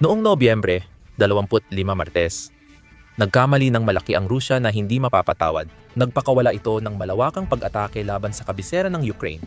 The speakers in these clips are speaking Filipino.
Noong Nobyembre 25 Martes, nagkamali ng malaki ang Rusya na hindi mapapatawad. Nagpakawala ito ng malawakang pag-atake laban sa kabisera ng Ukraine.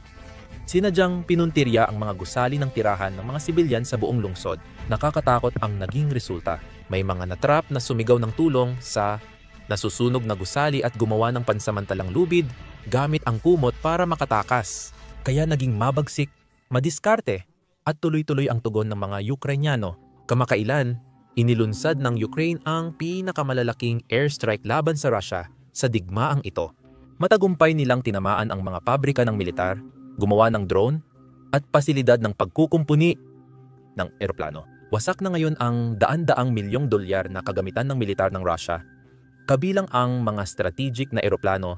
Sinadyang pinuntirya ang mga gusali ng tirahan ng mga sibilyan sa buong lungsod. Nakakatakot ang naging resulta. May mga natrap na sumigaw ng tulong sa nasusunog na gusali at gumawa ng pansamantalang lubid gamit ang kumot para makatakas. Kaya naging mabagsik, madiskarte at tuloy-tuloy ang tugon ng mga Ukrainyano. Kamakailan, inilunsad ng Ukraine ang pinakamalalaking airstrike laban sa Russia sa digmaang ito. Matagumpay nilang tinamaan ang mga pabrika ng militar, gumawa ng drone, at pasilidad ng pagkukumpuni ng eroplano. Wasak na ngayon ang daan-daang milyong dolyar na kagamitan ng militar ng Russia, kabilang ang mga strategic na eroplano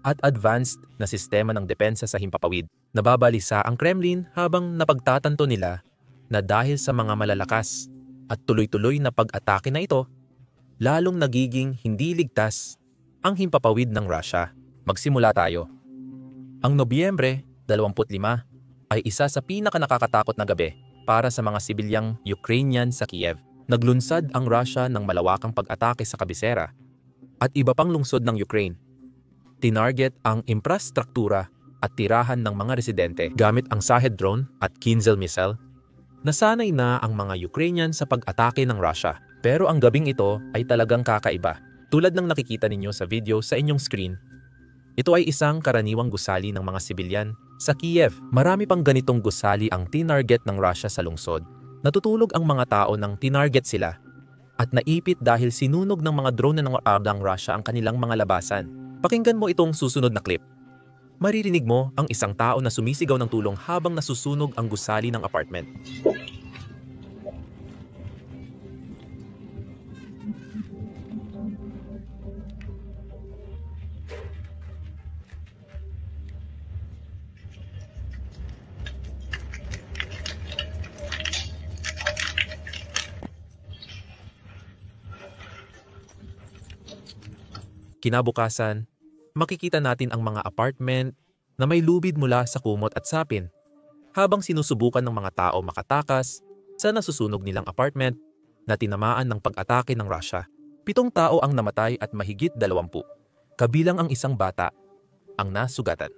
at advanced na sistema ng depensa sa himpapawid. Nababalisa ang Kremlin habang napagtatanto nila na dahil sa mga malalakas at tuloy-tuloy na pag-atake na ito, lalong nagiging hindi ligtas ang himpapawid ng Russia. Magsimula tayo. Ang Nobyembre 25 ay isa sa pinakanakakatakot na gabi para sa mga sibilyang Ukrainian sa Kiev. Naglunsad ang Russia ng malawakang pag-atake sa kabisera at iba pang lungsod ng Ukraine. Tinarget ang infrastruktura at tirahan ng mga residente gamit ang Shahed drone at Kinzhal missile. Nasanay na ang mga Ukrainian sa pag-atake ng Russia. Pero ang gabing ito ay talagang kakaiba. Tulad ng nakikita ninyo sa video sa inyong screen, ito ay isang karaniwang gusali ng mga sibilyan sa Kiev. Marami pang ganitong gusali ang tinarget ng Russia sa lungsod. Natutulog ang mga tao nang tinarget sila at naipit dahil sinunog ng mga drone ng Russia ang kanilang mga labasan. Pakinggan mo itong susunod na clip. Maririnig mo ang isang tao na sumisigaw ng tulong habang nasusunog ang gusali ng apartment. Kinabukasan, makikita natin ang mga apartment na may lubid mula sa kumot at sapin habang sinusubukan ng mga tao makatakas sa nasusunog nilang apartment na tinamaan ng pag-atake ng Russia. 7 tao ang namatay at mahigit 20, kabilang ang isang bata, ang nasugatan.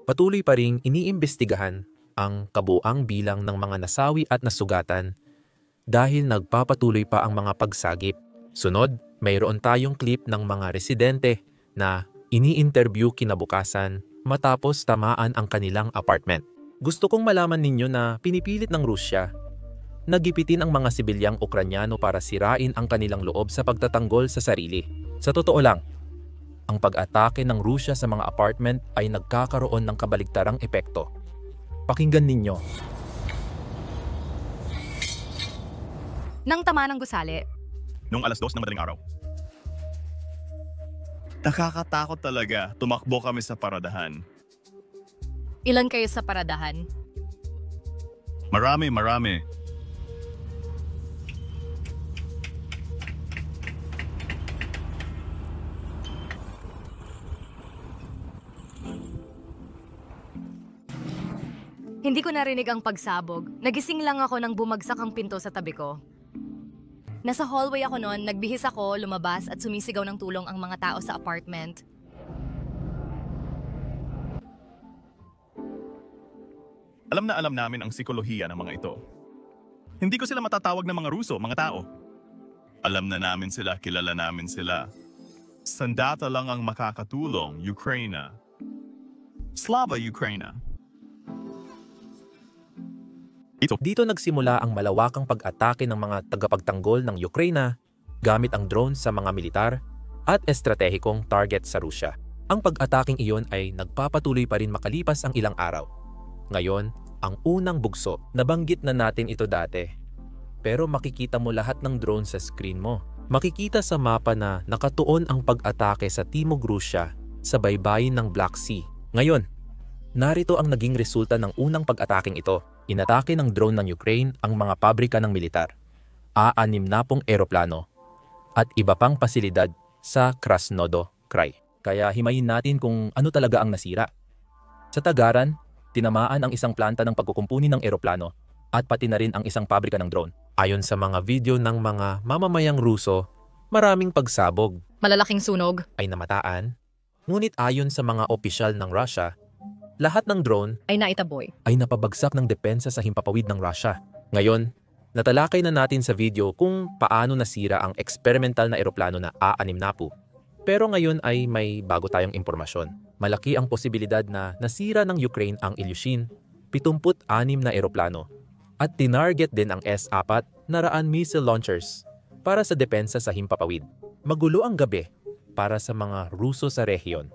Patuloy pa ring iniimbestigahan ang kabuang bilang ng mga nasawi at nasugatan dahil nagpapatuloy pa ang mga pagsagip. Sunod, mayroon tayong clip ng mga residente na ini-interview kinabukasan matapos tamaan ang kanilang apartment. Gusto kong malaman ninyo na pinipilit ng Rusya na gipitin ang mga sibilyang Ukrainyano para sirain ang kanilang loob sa pagtatanggol sa sarili. Sa totoo lang, ang pag-atake ng Rusya sa mga apartment ay nagkakaroon ng kabaligtarang epekto. Pakinggan ninyo. Nang tama ng gusali. Noong 2:00 ng madaling araw. Nakakatakot talaga. Tumakbo kami sa paradahan. Ilan kayo sa paradahan? Marami. Hindi ko narinig ang pagsabog. Nagising lang ako nang bumagsak ang pinto sa tabi ko. Nasa hallway ako noon, nagbihis ako, lumabas at sumisigaw ng tulong ang mga tao sa apartment. Alam na alam namin ang psikolohiya ng mga ito. Hindi ko sila matatawag na mga Ruso, mga tao. Alam na namin sila, kilala namin sila. Sandata lang ang makakatulong, Ukraina. Slava Ukraina. Dito nagsimula ang malawakang pag-atake ng mga tagapagtanggol ng Ukraine gamit ang drone sa mga militar at estratehikong target sa Rusya. Ang pag-ataking iyon ay nagpapatuloy pa rin makalipas ang ilang araw. Ngayon, ang unang bugso, nabanggit na natin ito dati. Pero makikita mo lahat ng drone sa screen mo. Makikita sa mapa na nakatuon ang pag-atake sa Timog Rusya sa baybayin ng Black Sea. Ngayon, narito ang naging resulta ng unang pag-ataking ito. Inatake ng drone ng Ukraine ang mga pabrika ng militar, 60 eroplano, at iba pang pasilidad sa Krasnodar Krai. Kaya himayin natin kung ano talaga ang nasira. Sa Tagaran, tinamaan ang isang planta ng pagkukumpuni ng eroplano at pati na rin ang isang pabrika ng drone. Ayon sa mga video ng mga mamamayang Ruso, maraming pagsabog Malalaking sunog. ay namataan. Ngunit ayon sa mga opisyal ng Russia, lahat ng drone Ay naitaboy. ay napabagsak ng depensa sa himpapawid ng Russia. Ngayon, natalakay na natin sa video kung paano nasira ang experimental na eroplano na A-6 Napu. Pero ngayon ay may bago tayong impormasyon. Malaki ang posibilidad na nasira ng Ukraine ang Ilyushin, 76 na eroplano, at tinarget din ang S-4 na Raan missile launchers para sa depensa sa himpapawid. Magulo ang gabi para sa mga Ruso sa rehiyon.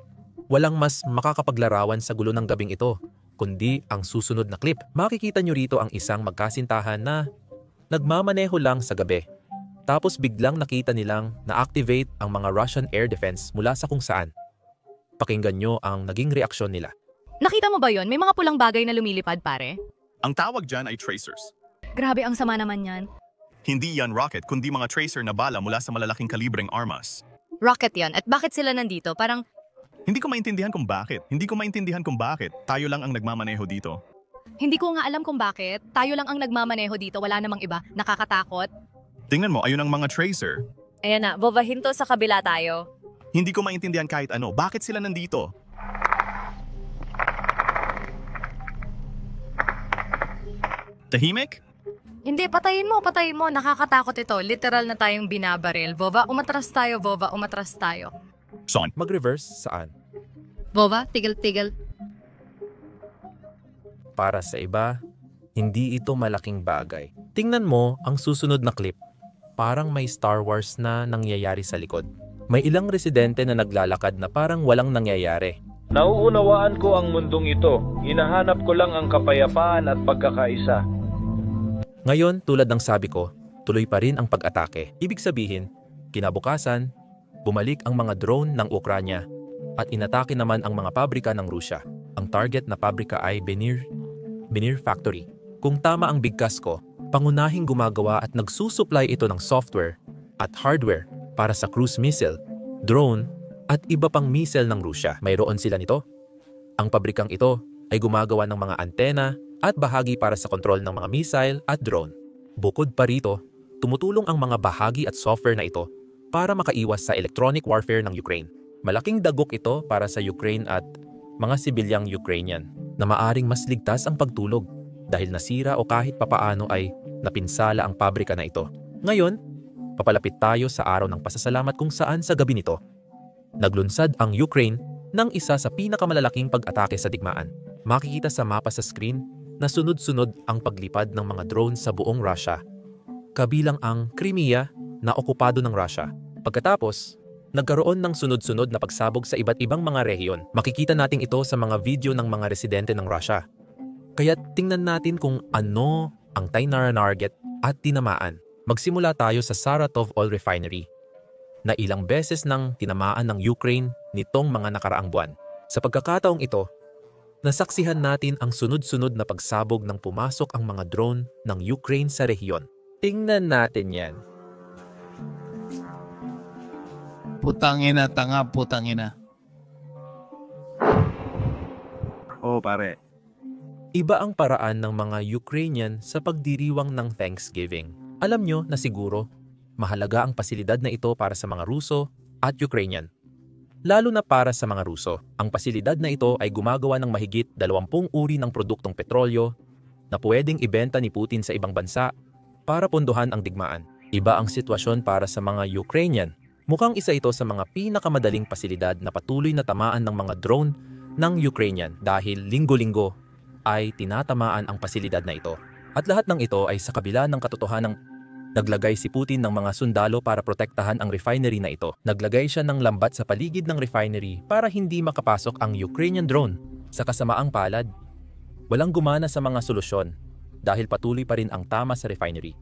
Walang mas makakapaglarawan sa gulo ng gabing ito, kundi ang susunod na clip. Makikita nyo rito ang isang magkasintahan na nagmamaneho lang sa gabi. Tapos biglang nakita nilang na-activate ang mga Russian air defense mula sa kung saan. Pakinggan nyo ang naging reaksyon nila. Nakita mo ba yon? May mga pulang bagay na lumilipad, pare. Ang tawag dyan ay tracers. Grabe, ang sama naman yan. Hindi yan rocket kundi mga tracer na bala mula sa malalaking kalibreng armas. Rocket yan. At bakit sila nandito? Parang, Hindi ko maintindihan kung bakit. Tayo lang ang nagmamaneho dito. hindi ko nga alam kung bakit. Tayo lang ang nagmamaneho dito. Wala namang iba. Nakakatakot. Tingnan mo, ayun ang mga tracer. Ayan na, Vova, hinto sa kabila tayo. Hindi ko maintindihan kahit ano. Bakit sila nandito? Tahimik? Hindi, patayin mo. Nakakatakot ito. Literal na tayong binabaril. Vova, umatras tayo. Son, Mag-reverse saan? Vova, tigil. Para sa iba, hindi ito malaking bagay. Tingnan mo ang susunod na clip. Parang may Star Wars na nangyayari sa likod. May ilang residente na naglalakad na parang walang nangyayari. Nauunawaan ko ang mundong ito. Hinahanap ko lang ang kapayapaan at pagkakaisa. Ngayon, tulad ng sabi ko, tuloy pa rin ang pag-atake. Ibig sabihin, kinabukasan, bumalik ang mga drone ng Ukranya at inatake naman ang mga pabrika ng Rusya. Ang target na pabrika ay Benir Factory. Kung tama ang bigkas ko, pangunahing gumagawa at nagsusupply ito ng software at hardware para sa cruise missile, drone at iba pang missile ng Rusya. Mayroon sila nito. Ang pabrikang ito ay gumagawa ng mga antena at bahagi para sa kontrol ng mga missile at drone. Bukod pa rito, tumutulong ang mga bahagi at software na ito para makaiwas sa electronic warfare ng Ukraine. Malaking dagok ito para sa Ukraine at mga sibilyang Ukrainian na maaring mas ligtas ang pagtulog dahil nasira o kahit papaano ay napinsala ang pabrika na ito. Ngayon, papalapit tayo sa araw ng pasasalamat kung saan sa gabi nito naglunsad ang Ukraine ng isa sa pinakamalalaking pag-atake sa digmaan. Makikita sa mapa sa screen na sunod-sunod ang paglipad ng mga drone sa buong Russia, kabilang ang Crimea na okupado ng Russia. Pagkatapos, nagkaroon ng sunod-sunod na pagsabog sa iba't ibang mga rehiyon. Makikita natin ito sa mga video ng mga residente ng Russia. Kaya tingnan natin kung ano ang tinarget at tinamaan. Magsimula tayo sa Saratov Oil Refinery na ilang beses nang tinamaan ng Ukraine nitong mga nakaraang buwan. Sa pagkakataong ito, nasaksihan natin ang sunod-sunod na pagsabog ng pumasok ang mga drone ng Ukraine sa rehiyon. Tingnan natin yan. Putangina, tanga, putangina. Oo, pare. Iba ang paraan ng mga Ukrainian sa pagdiriwang ng Thanksgiving. Alam nyo na siguro, mahalaga ang pasilidad na ito para sa mga Ruso at Ukrainian. Lalo na para sa mga Ruso, ang pasilidad na ito ay gumagawa ng mahigit 20 uri ng produktong petrolyo na pwedeng ibenta ni Putin sa ibang bansa para pondohan ang digmaan. Iba ang sitwasyon para sa mga Ukrainian. Mukhang isa ito sa mga pinakamadaling pasilidad na patuloy na tamaan ng mga drone ng Ukrainian dahil linggo-linggo ay tinatamaan ang pasilidad na ito. At lahat ng ito ay sa kabila ng katotohanang naglagay si Putin ng mga sundalo para protektahan ang refinery na ito. Naglagay siya ng lambat sa paligid ng refinery para hindi makapasok ang Ukrainian drone. Sa kasamaang palad, walang gumana sa mga solusyon dahil patuloy pa rin ang tama sa refinery.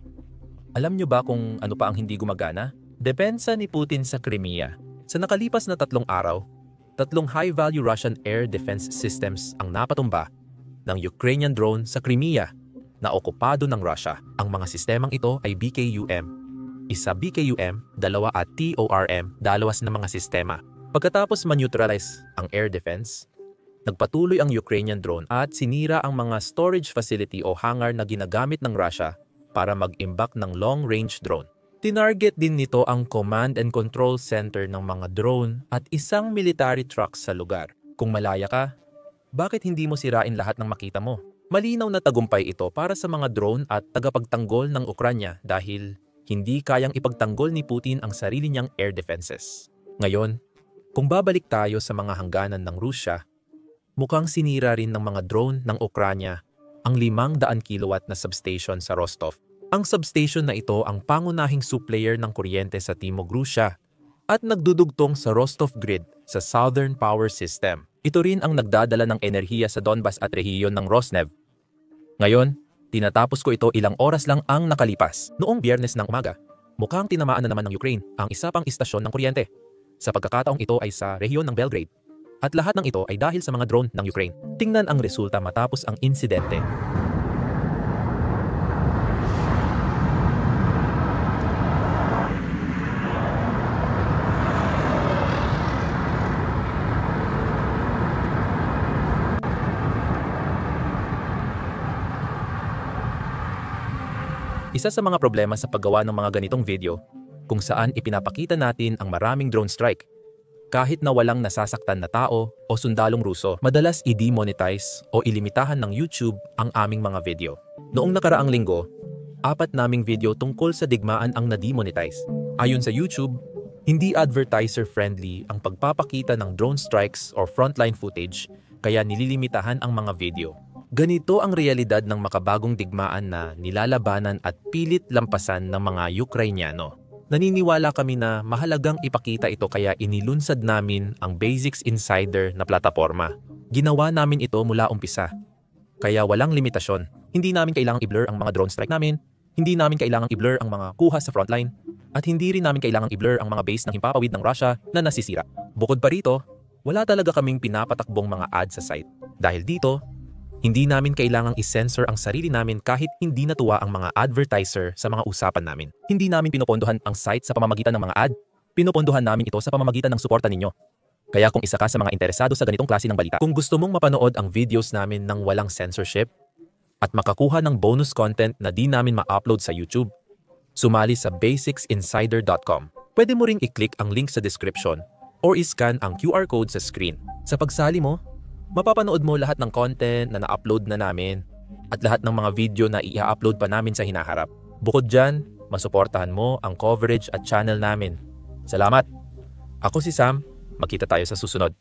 Alam nyo ba kung ano pa ang hindi gumagana? Depensa ni Putin sa Crimea. Sa nakalipas na 3 araw, 3 high-value Russian air defense systems ang napatumba ng Ukrainian drone sa Crimea na okupado ng Russia. Ang mga sistemang ito ay BKUM, isa BKUM, 2 at TORM, dalawas na mga sistema. Pagkatapos ma-neutralize ang air defense, nagpatuloy ang Ukrainian drone at sinira ang mga storage facility o hangar na ginagamit ng Russia para mag-imbak ng long-range drone. Tinarget din nito ang command and control center ng mga drone at isang military truck sa lugar. Kung malaya ka, bakit hindi mo sirain lahat ng makita mo? Malinaw na tagumpay ito para sa mga drone at tagapagtanggol ng Ukranya dahil hindi kayang ipagtanggol ni Putin ang sarili niyang air defenses. Ngayon, kung babalik tayo sa mga hangganan ng Rusya, mukhang sinira rin ng mga drone ng Ukranya ang 500 kilowatt na substation sa Rostov. Ang substation na ito ang pangunahing supplier ng kuryente sa Timog Rusya at nagdudugtong sa Rostov grid sa Southern Power System. Ito rin ang nagdadala ng enerhiya sa Donbas at rehiyon ng Rosneft. Ngayon, tinatapos ko ito ilang oras lang ang nakalipas. Noong Biyernes ng umaga, mukhang tinamaan na naman ng Ukraine ang isa pang istasyon ng kuryente. Sa pagkakataong ito ay sa rehiyon ng Belgrade. At lahat ng ito ay dahil sa mga drone ng Ukraine. Tingnan ang resulta matapos ang insidente. Isa sa mga problema sa paggawa ng mga ganitong video, kung saan ipinapakita natin ang maraming drone strike. Kahit na walang nasasaktan na tao o sundalong Ruso, madalas i-demonetize o ilimitahan ng YouTube ang aming mga video. Noong nakaraang linggo, 4 naming video tungkol sa digmaan ang na-demonetize. Ayon sa YouTube, hindi advertiser-friendly ang pagpapakita ng drone strikes or frontline footage, kaya nililimitahan ang mga video. Ganito ang realidad ng makabagong digmaan na nilalabanan at pilit lampasan ng mga Ukrainyano. Naniniwala kami na mahalagang ipakita ito kaya inilunsad namin ang Basics Insider na plataporma. Ginawa namin ito mula umpisa. Kaya walang limitasyon. Hindi namin kailangang i-blur ang mga drone strike namin, hindi namin kailangang i-blur ang mga kuha sa frontline, at hindi rin namin kailangang i-blur ang mga base ng himpapawid ng Russia na nasisira. Bukod pa rito, wala talaga kaming pinapatakbong mga ads sa site. Dahil dito, hindi namin kailangang i-censor ang sarili namin kahit hindi natuwa ang mga advertiser sa mga usapan namin. Hindi namin pinopondohan ang site sa pamamagitan ng mga ad. Pinopondohan namin ito sa pamamagitan ng suporta ninyo. Kaya kung isa ka sa mga interesado sa ganitong klase ng balita, kung gusto mong mapanood ang videos namin ng walang censorship at makakuha ng bonus content na di namin ma-upload sa YouTube, sumali sa basicsinsider.com. Pwede mo ring i-click ang link sa description or i-scan ang QR code sa screen. Sa pagsali mo, mapapanood mo lahat ng content na na-upload na namin at lahat ng mga video na i-upload pa namin sa hinaharap. Bukod dyan, masuportahan mo ang coverage at channel namin. Salamat! Ako si Sam, magkita tayo sa susunod.